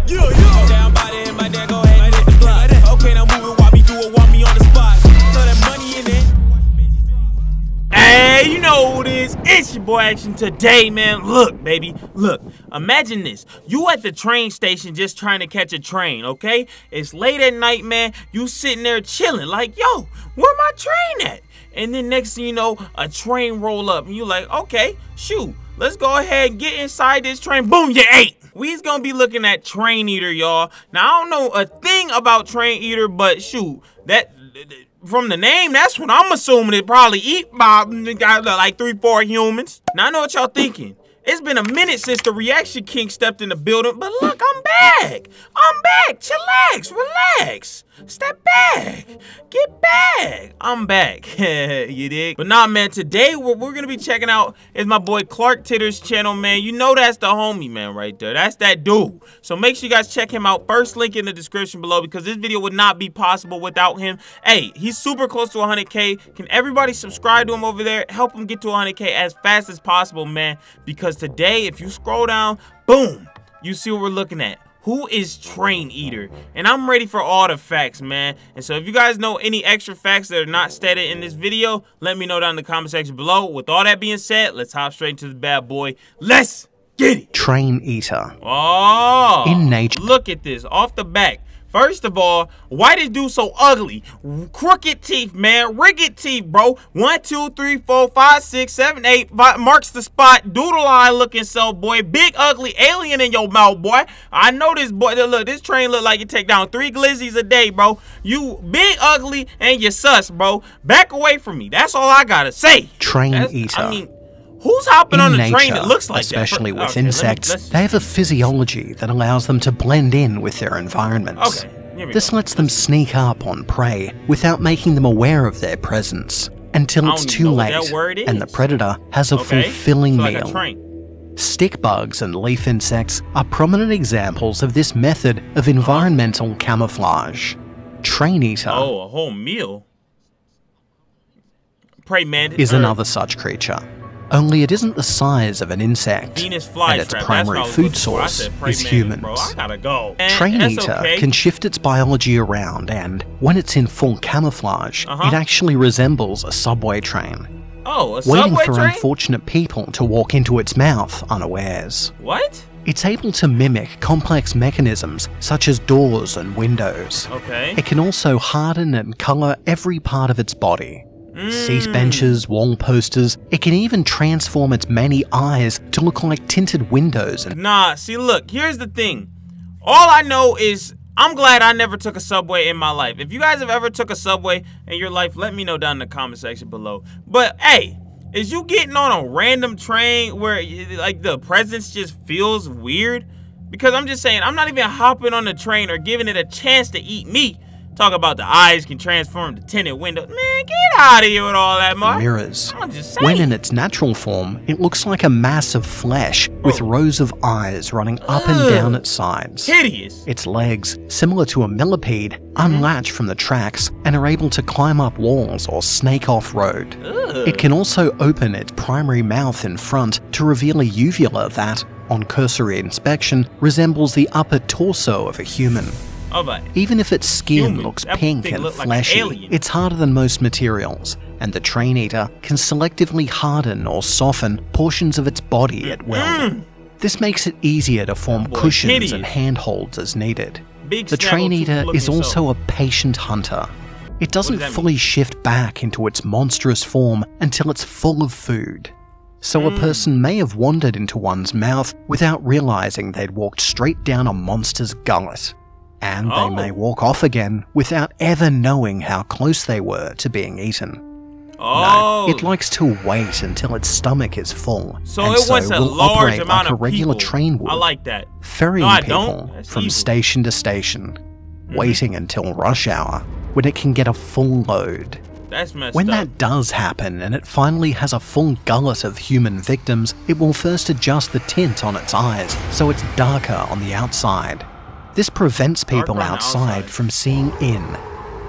Down body in my neck, go ahead and hit the block. Okay, now move it, want me do it, want me on the spot. Throw that money in it. Hey, you know who it is. It's your boy Action today, man. Look, baby, look. Imagine this. You at the train station just trying to catch a train, okay? It's late at night, man. You sitting there chilling like, yo, where my train at? And then next thing you know, a train roll up. And you like, okay, shoot. Let's go ahead and get inside this train. Boom, you ate. We's gonna be looking at Train Eater, y'all. Now, I don't know a thing about Train Eater, but shoot, that... from the name, that's what I'm assuming it probably eat by like 3-4 humans. Now I know what y'all thinking. It's been a minute since the Reaction King stepped in the building, but look, I'm back. I'm back. Chillax, relax. Step back. Get back. I'm back. You dig? But nah, man, today what we're gonna be checking out is my boy Clark Titter's channel, man. You know that's the homie, man, right there. That's that dude. So make sure you guys check him out. First link in the description below, because this video would not be possible without him. Hey, he's super close to 100K. Can everybody subscribe to him over there? Help him get to 100K as fast as possible, man. Because today, if you scroll down, boom, you see what we're looking at. Who is Train Eater? And I'm ready for all the facts, man. And so if you guys know any extra facts that are not stated in this video, let me know down in the comment section below. With all that being said, let's hop straight into the bad boy. Let's get it. Train Eater. Oh, in nature. Look at this off the back. First of all, why this dude so ugly? Crooked teeth, man. Rigged teeth, bro. 1, 2, 3, 4, 5, 6, 7, 8. Marks the spot. Doodle eye looking self, boy. Big ugly alien in your mouth, boy. I know this boy. Look, this train look like you take down 3 glizzies a day, bro. You big ugly and you sus, bro. Back away from me. That's all I gotta say. Train Eater. I mean, who's hopping on the train that looks like especially that? with insects, they have a physiology that allows them to blend in with their environments. Okay, this lets them sneak up on prey without making them aware of their presence until it's too late and the predator has a fulfilling meal. Stick bugs and leaf insects are prominent examples of this method of environmental camouflage. Train Eater a whole meal? Prey man is another such creature. Only it isn't the size of an insect, and its primary food source is humans. Train Eater can shift its biology around, and when it's in full camouflage, it actually resembles a subway train. Oh, a waiting subway for train? unfortunate people to walk into its mouth unawares. What? It's able to mimic complex mechanisms such as doors and windows. It can also harden and color every part of its body. Seat benches, wall posters, it can even transform its many eyes to look like tinted windows and— Nah, see look, here's the thing. All I know is I'm glad I never took a subway in my life. If you guys have ever took a subway in your life, let me know down in the comment section below. But hey, is you getting on a random train where like the presence just feels weird? Because I'm just saying, I'm not even hopping on the train or giving it a chance to eat me. Talk about the eyes can transform to tinted windows. Man, get out of here with all that, Mark. Mirrors. I'm just saying. When in its natural form, it looks like a mass of flesh with rows of eyes running up and down its sides. Hideous. Its legs, similar to a millipede, unlatch from the tracks and are able to climb up walls or snake off-road. It can also open its primary mouth in front to reveal a uvula that, on cursory inspection, resembles the upper torso of a human. Even if its skin looks pink and fleshy, it's harder than most materials, and the Train Eater can selectively harden or soften portions of its body at will. This makes it easier to form cushions and handholds as needed. The Train Eater is also a patient hunter. It doesn't fully shift back into its monstrous form until it's full of food. So a person may have wandered into one's mouth without realizing they'd walked straight down a monster's gullet. And they may walk off again without ever knowing how close they were to being eaten. No, it likes to wait until its stomach is full, so and it wants a will large operate amount like a of regular people. train would, I like that. ferrying people from station to station, waiting until rush hour, when it can get a full load. That's messed When up. that does happen and it finally has a full gullet of human victims, it will first adjust the tint on its eyes so it's darker on the outside. This prevents people outside from seeing in.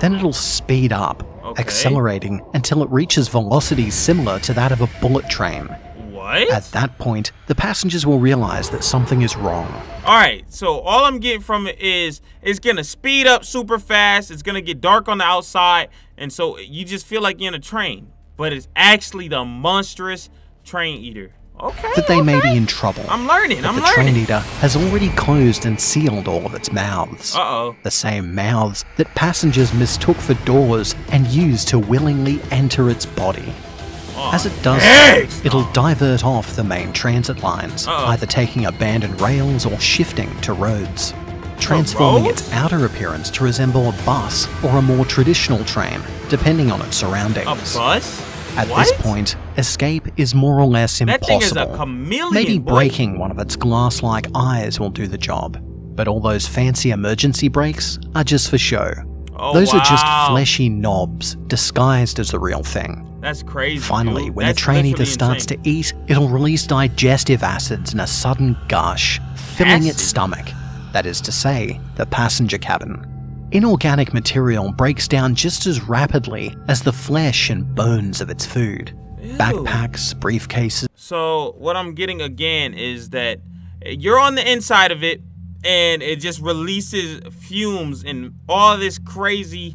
Then it'll speed up, accelerating until it reaches velocities similar to that of a bullet train. What? At that point, the passengers will realize that something is wrong. Alright, so all I'm getting from it is it's gonna speed up super fast, it's gonna get dark on the outside, and so you just feel like you're in a train. But it's actually the monstrous train eater. Okay. That they may be in trouble. I'm learning, But the train eater has already closed and sealed all of its mouths. Uh-oh. The same mouths that passengers mistook for doors and used to willingly enter its body. As it does so, it'll divert off the main transit lines, either taking abandoned rails or shifting to roads, transforming its outer appearance to resemble a bus or a more traditional train, depending on its surroundings. A bus? At this point, escape is more or less impossible. That thing is a chameleon, Maybe boy. breaking one of its glass-like eyes will do the job, but all those fancy emergency brakes are just for show. Oh, Those are just wow. fleshy knobs disguised as the real thing. That's crazy. Finally, dude. when That's the train eater literally starts insane. to eat, it'll release digestive acids in a sudden gush, filling its Acid? stomach. That is to say, the passenger cabin. Inorganic material breaks down just as rapidly as the flesh and bones of its food. Ew. Backpacks, briefcases. So what I'm getting again is that you're on the inside of it, and it just releases fumes and all this crazy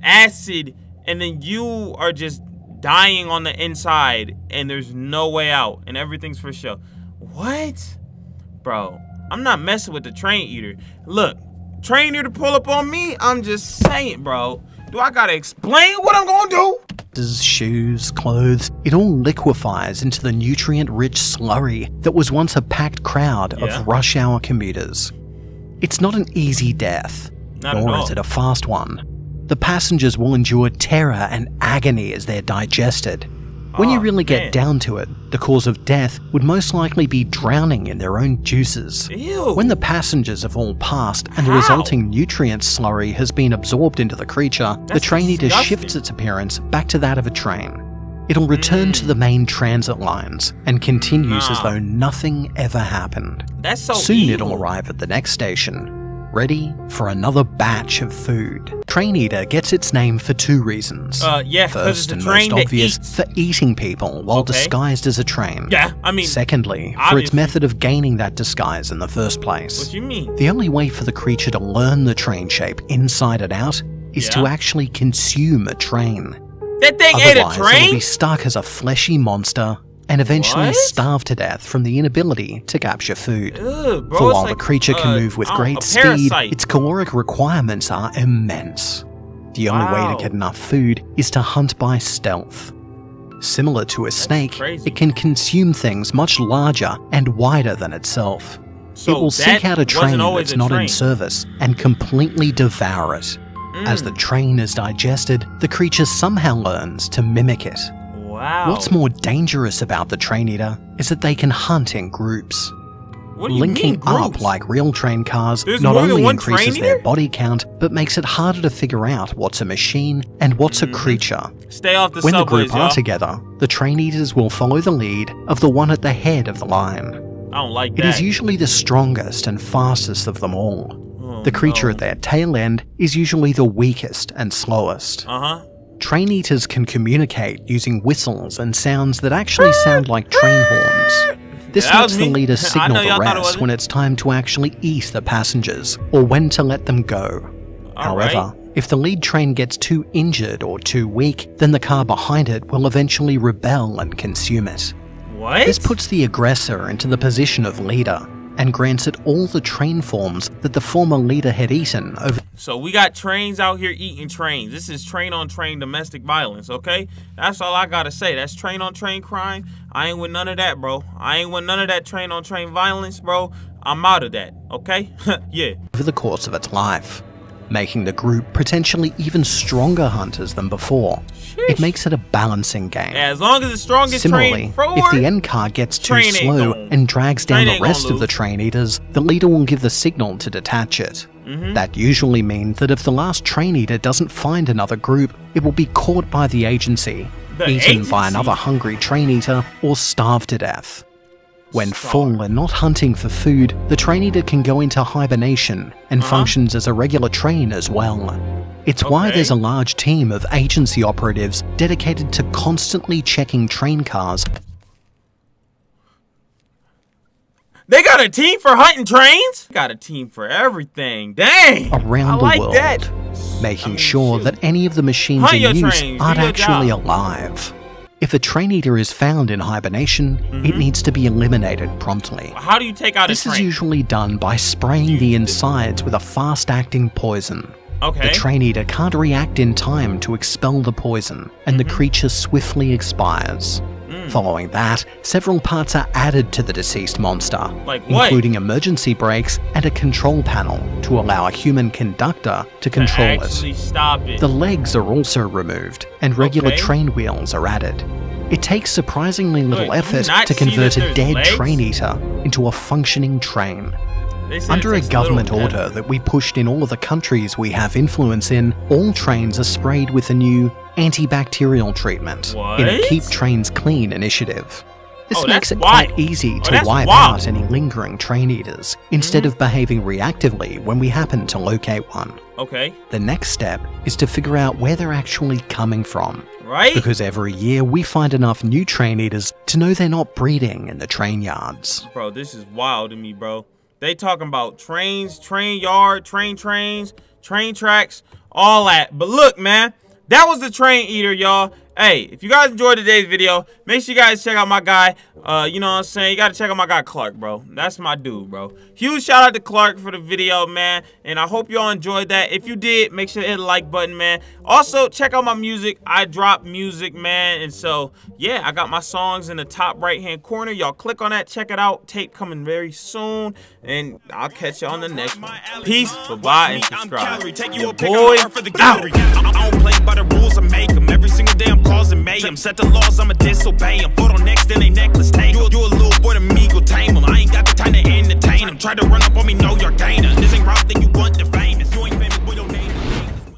acid, and then you are just dying on the inside, and there's no way out, and everything's for show. What? Bro, I'm not messing with the train eater. Look, train eater pull up on me, I'm just saying, bro. Do I gotta explain what I'm gonna do? Shoes, clothes, it all liquefies into the nutrient-rich slurry that was once a packed crowd of rush hour commuters. It's not an easy death, nor is it a fast one. The passengers will endure terror and agony as they're digested. When you really get down to it, the cause of death would most likely be drowning in their own juices. Ew. When the passengers have all passed and the resulting nutrient slurry has been absorbed into the creature, the train eater shifts its appearance back to that of a train. It'll return to the main transit lines and continues as though nothing ever happened. That's so Soon evil. it'll arrive at the next station, ready for another batch of food. Train eater gets its name for two reasons. Yeah, 'cause First it's a and train most that obvious, eats. for eating people while disguised as a train. Yeah, I mean, Secondly, for its obviously. method of gaining that disguise in the first place. What you mean? The only way for the creature to learn the train shape inside and out is to actually consume a train. That thing ate a Otherwise, it'll be train? stuck as a fleshy monster and eventually What? starve to death from the inability to capture food. Ugh, bro, For it's while like, the creature can move with a great speed, parasite. its caloric requirements are immense. The only way Wow. to get enough food is to hunt by stealth. Similar to a snake, crazy. it can consume things much larger and wider than itself. So It will seek that out a train wasn't always that's a not train. in service and completely devour it. As the train is digested, the creature somehow learns to mimic it. Wow. What's more dangerous about the train eater is that they can hunt in groups. What do you Linking mean, up groups? like real train cars There's not more than only one increases train their eater? body count, but makes it harder to figure out what's a machine and what's a creature. Stay off the When the subways, group are together, the train eaters will follow the lead of the one at the head of the line. I don't like It that. is usually the strongest and fastest of them all. The creature at their tail end is usually the weakest and slowest. Uh-huh. Train eaters can communicate using whistles and sounds that actually sound like train horns. This That lets was the me. leader I signal know the y'all thought it rest wasn't. when it's time to actually eat the passengers, or when to let them go. However, Alright. if the lead train gets too injured or too weak, then the car behind it will eventually rebel and consume it. What? This puts the aggressor into the position of leader, and grants it all the train forms that the former leader had eaten over. So we got trains out here eating trains. This is train-on-train domestic violence, okay? That's all I gotta say. That's train-on-train crime. I ain't with none of that, bro. I ain't with none of that train-on-train violence, bro. I'm out of that, okay? Yeah. over the course of its life, making the group potentially even stronger hunters than before. It makes it a balancing game. As long as the strongest Similarly, train forward, if the end car gets too train ain't slow gonna- and drags down train the ain't gonna rest of the lose. train eaters, the leader will give the signal to detach it. Mm-hmm. That usually means that if the last train eater doesn't find another group, it will be caught by the agency, The eaten by agency? another hungry train eater, or starved to death. When full and not hunting for food, the train eater can go into hibernation and functions as a regular train as well. It's why Okay. there's a large team of agency operatives dedicated to constantly checking train cars They got a team for hunting trains? Got a team for everything. Dang. Around the world, that. making sure that any of the machines Hunt in your use trains, aren't do your actually job. alive. If a train eater is found in hibernation, it needs to be eliminated promptly. How do you take out This a train? is usually done by spraying the insides with a fast-acting poison. Okay. The train eater can't react in time to expel the poison, and the creature swiftly expires. Following that, several parts are added to the deceased monster, Like what? including emergency brakes and a control panel to allow a human conductor to control it. Actually stop it. The legs are also removed, and regular Okay. train wheels are added. It takes surprisingly little Wait, do you effort not to see convert that a there's dead legs? train eater into a functioning train. They said it Under a takes government little order effort. that we pushed in all of the countries we have influence in, all trains are sprayed with a new antibacterial treatment in a What? Keep Trains Clean initiative. This Oh, makes that's it quite wild. easy Oh, to that's wipe wild. out any lingering train eaters, instead of behaving reactively when we happen to locate one. Okay. The next step is to figure out where they're actually coming from. Right? Because every year we find enough new train eaters to know they're not breeding in the train yards. Bro, this is wild to me, bro. They talking about trains, train yard, trains, train tracks, all that. But look, man, that was the train eater, y'all. Hey, if you guys enjoyed today's video, make sure you guys check out my guy. You know what I'm saying? You got to check out my guy, Clark, bro. That's my dude, bro. Huge shout out to Clark for the video, man. And I hope y'all enjoyed that. If you did, make sure to hit the like button, man. Also, check out my music. I drop music, man. And so, yeah, I got my songs in the top right-hand corner. Y'all click on that. Check it out. Tape coming very soon. And I'll catch you on the next one. Peace, bye-bye, and subscribe. Your boy out. I don't play by the rules, I make them. Every single day I'm causing mayhem. Set the laws, I'ma disobey them. Photo next, then they necklace take 'em. You a little boy to me, go tame 'em. I ain't got the time to entertain 'em. Try to run up on me, know you're gainer. This ain't route, then you